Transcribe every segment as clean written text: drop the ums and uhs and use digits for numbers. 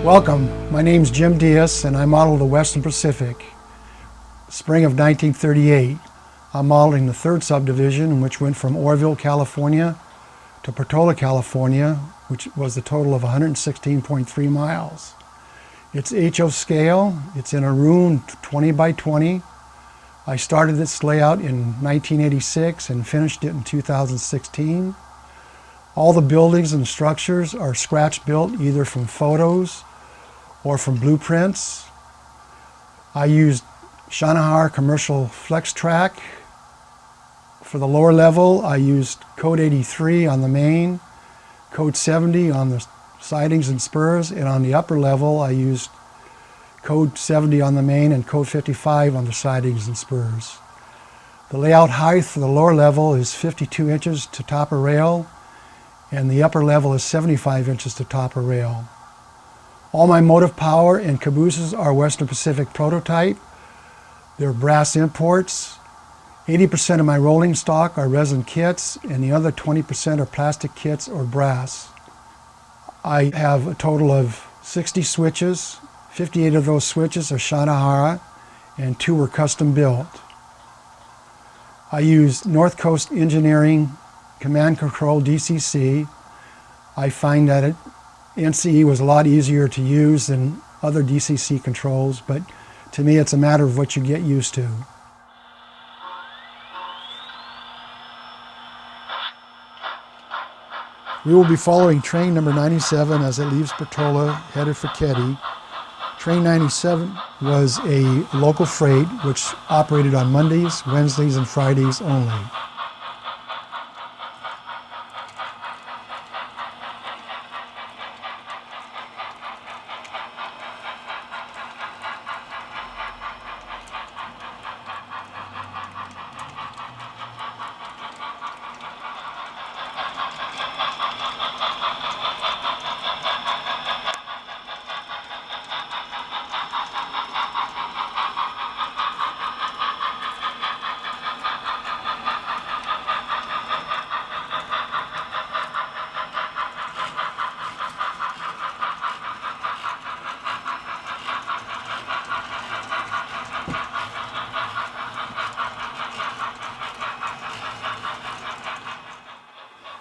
Welcome, my name's Jim Diaz and I modeled the Western Pacific. Spring of 1938, I'm modeling the third subdivision, which went from Orville, California to Portola, California, which was a total of 116.3 miles. It's HO scale, it's in a room 20 by 20. I started this layout in 1986 and finished it in 2016. All the buildings and structures are scratch built either from photos or from blueprints. I used Shanahan commercial flex track. For the lower level, I used code 83 on the main, code 70 on the sidings and spurs, and on the upper level, I used code 70 on the main and code 55 on the sidings and spurs. The layout height for the lower level is 52 inches to top of rail, and the upper level is 75 inches to top of rail. All my motive power and cabooses are Western Pacific prototype. They're brass imports. 80% of my rolling stock are resin kits, and the other 20% are plastic kits or brass. I have a total of 60 switches. 58 of those switches are Shanahan, and 2 were custom built. I used North Coast Engineering Command Control DCC. I find that NCE was a lot easier to use than other DCC controls, but to me it's a matter of what you get used to. We will be following train number 97 as it leaves Portola, headed for Keddie. Train 97 was a local freight which operated on Mondays, Wednesdays, and Fridays only.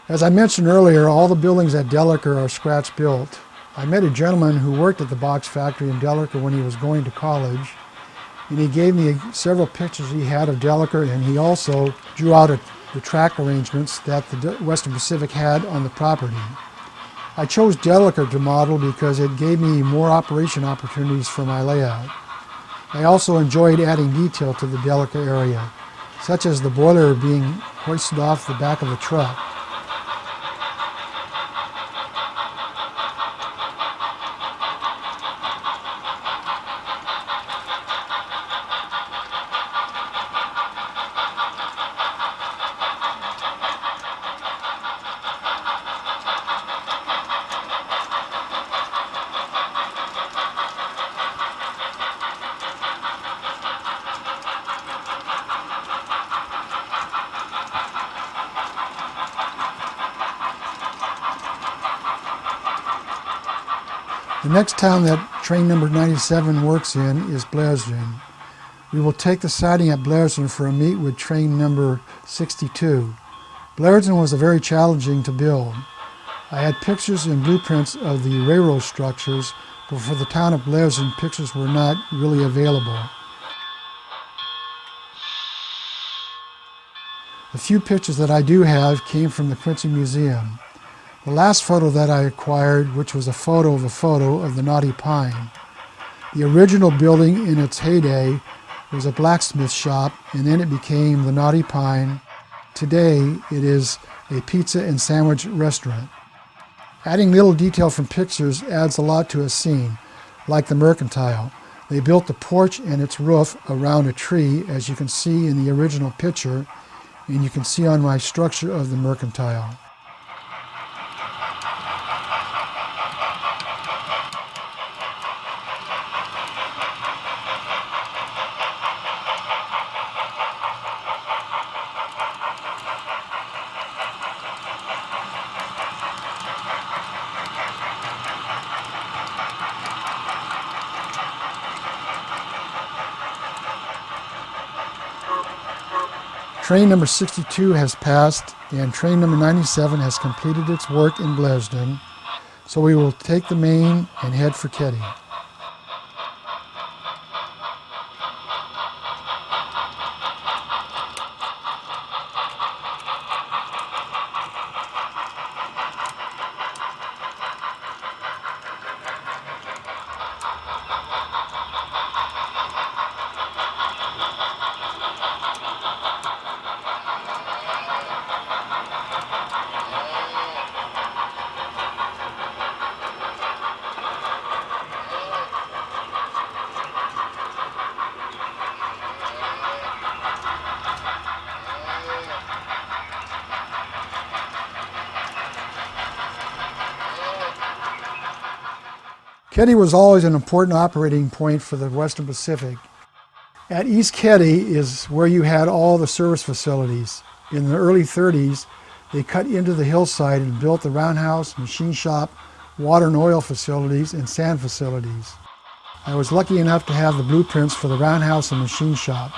As I mentioned earlier, all the buildings at Delleker are scratch built. I met a gentleman who worked at the box factory in Delleker when he was going to college, and he gave me several pictures he had of Delleker, and he also drew out the track arrangements that the Western Pacific had on the property. I chose Delleker to model because it gave me more operation opportunities for my layout. I also enjoyed adding detail to the Delleker area, such as the boiler being hoisted off the back of the truck. The next town that train number 97 works in is Blairsden. We will take the siding at Blairsden for a meet with train number 62. Blairsden was very challenging to build. I had pictures and blueprints of the railroad structures, but for the town of Blairsden, pictures were not really available. The few pictures that I do have came from the Quincy Museum. The last photo that I acquired, which was a photo of the Knotty Pine. The original building in its heyday was a blacksmith shop, and then it became the Knotty Pine. Today, it is a pizza and sandwich restaurant. Adding little detail from pictures adds a lot to a scene, like the Mercantile. They built the porch and its roof around a tree, as you can see in the original picture, and you can see on my structure of the Mercantile. Train number 62 has passed, and train number 97 has completed its work in Blairsden, so we will take the main and head for Keddie. Keddie was always an important operating point for the Western Pacific. At East Keddie is where you had all the service facilities. In the early 30s, they cut into the hillside and built the roundhouse, machine shop, water and oil facilities, and sand facilities. I was lucky enough to have the blueprints for the roundhouse and machine shop.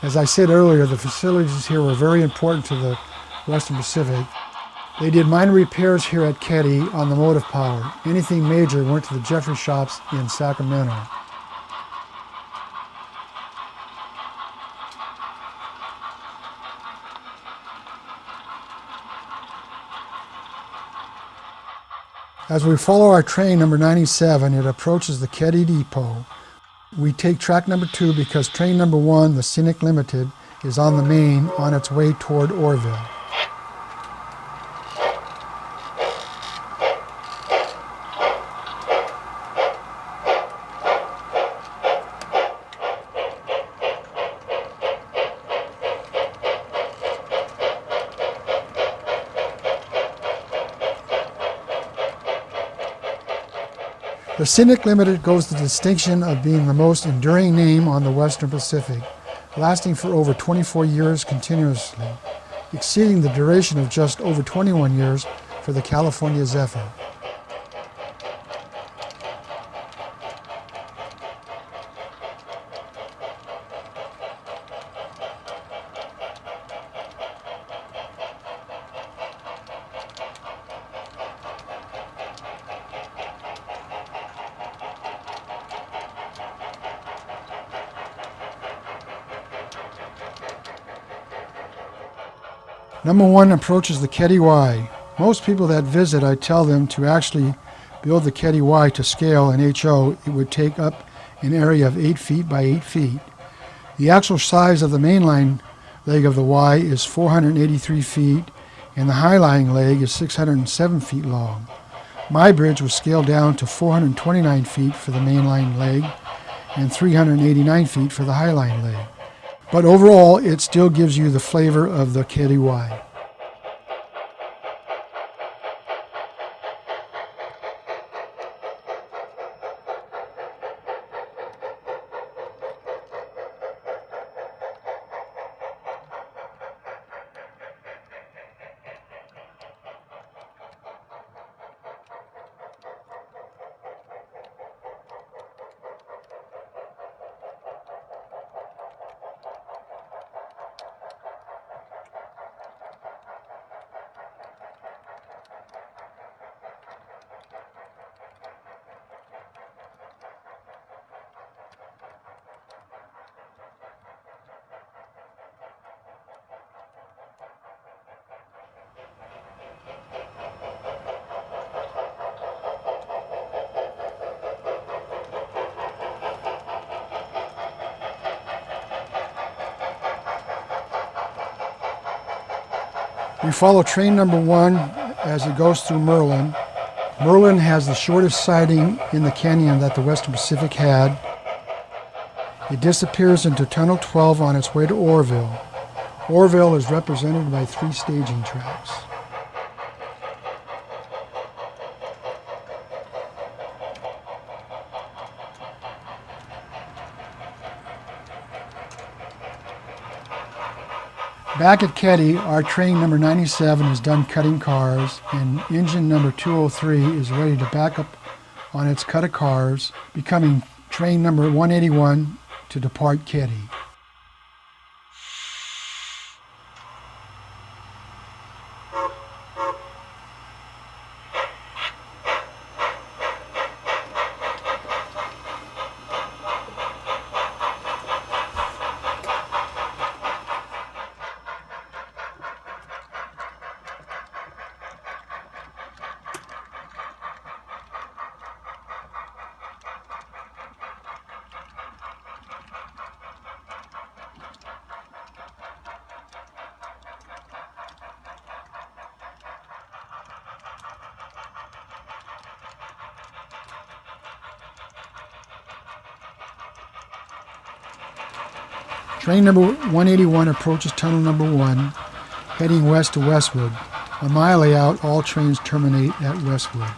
As I said earlier, the facilities here were very important to the Western Pacific. They did minor repairs here at Keddie on the motive power. Anything major went to the Jeffrey shops in Sacramento. As we follow our train number 97, it approaches the Keddie depot. We take track number 2 because train number 1, the Scenic Limited, is on the main on its way toward Orville. The Scenic Limited goes the distinction of being the most enduring name on the Western Pacific, lasting for over 24 years continuously, exceeding the duration of just over 21 years for the California Zephyr. Number 1 approaches the Keddie Wye. Most people that visit, I tell them to actually build the Keddie Wye to scale in HO. It would take up an area of 8 feet by 8 feet. The actual size of the mainline leg of the Wye is 483 feet, and the high-lying leg is 607 feet long. My bridge was scaled down to 429 feet for the mainline leg and 389 feet for the high-lying leg. But overall, it still gives you the flavor of the Keddie Wye. We follow train number 1 as it goes through Merlin. Merlin has the shortest siding in the canyon that the Western Pacific had. It disappears into Tunnel 12 on its way to Orville. Orville is represented by 3 staging tracks. Back at Keddie, our train number 97 is done cutting cars, and engine number 203 is ready to back up on its cut of cars, becoming train number 181 to depart Keddie. Train number 181 approaches tunnel number 1, heading west to Westwood. On my layout, all trains terminate at Westwood.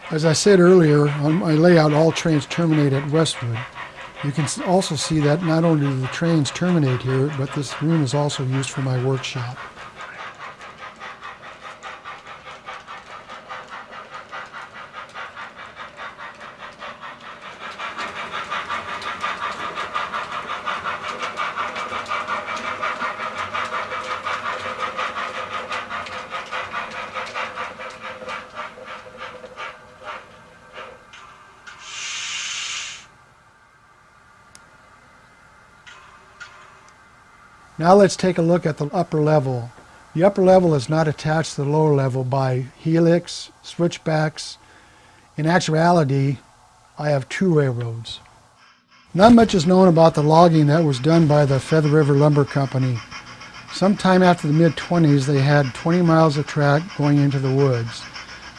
As I said earlier, on my layout, all trains terminate at Westwood. You can also see that not only do the trains terminate here, but this room is also used for my workshop. Now let's take a look at the upper level. The upper level is not attached to the lower level by helix, switchbacks. In actuality, I have 2 railroads. Not much is known about the logging that was done by the Feather River Lumber Company. Sometime after the mid-20s, they had 20 miles of track going into the woods.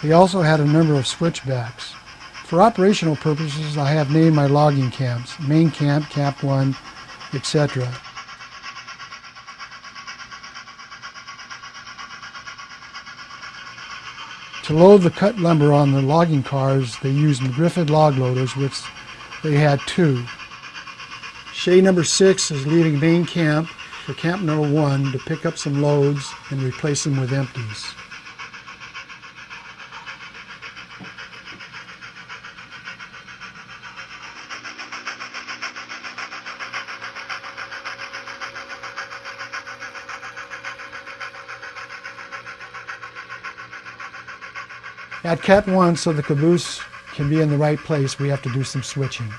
They also had a number of switchbacks. For operational purposes, I have named my logging camps, Main Camp, Camp 1, etc. To load the cut lumber on the logging cars, they used Griffith log loaders, which they had 2. Shay number 6 is leaving main camp for camp number 1 to pick up some loads and replace them with empties. At Cat 1, so the caboose can be in the right place, we have to do some switching.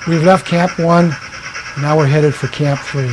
We've left Camp 1. Now we're headed for Camp 3.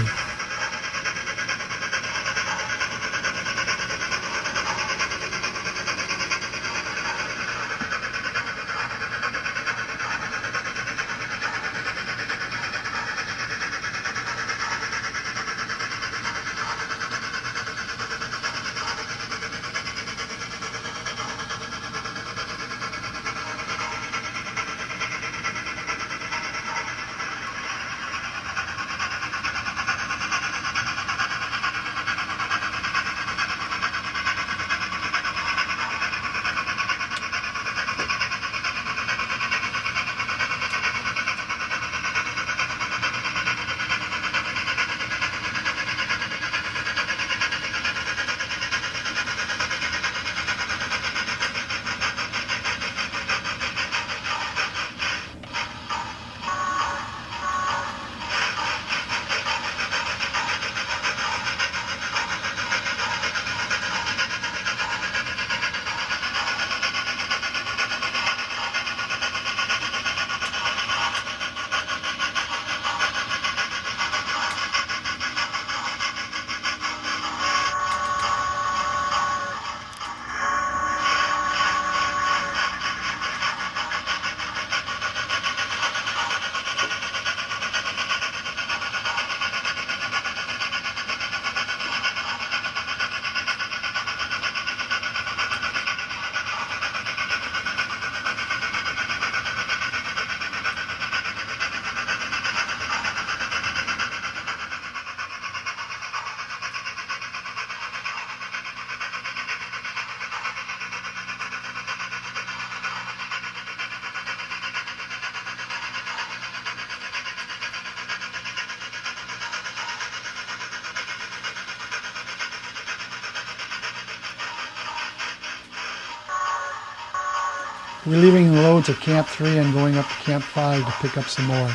relieving the loads at Camp 3 and going up to Camp 5 to pick up some more.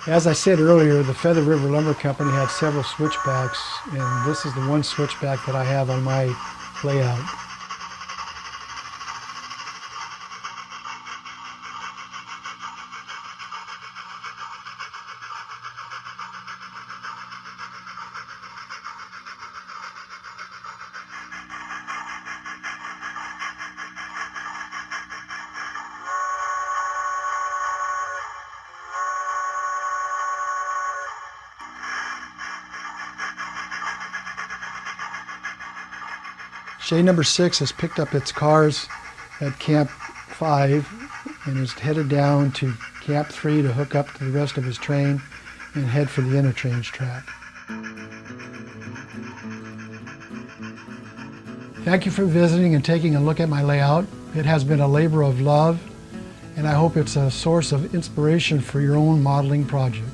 As I said earlier, the Feather River Lumber Company had several switchbacks, and this is the one switchback that I have on my layout. Shade number 6 has picked up its cars at Camp 5 and is headed down to Camp 3 to hook up to the rest of his train and head for the interchange track. Thank you for visiting and taking a look at my layout. It has been a labor of love, and I hope it's a source of inspiration for your own modeling project.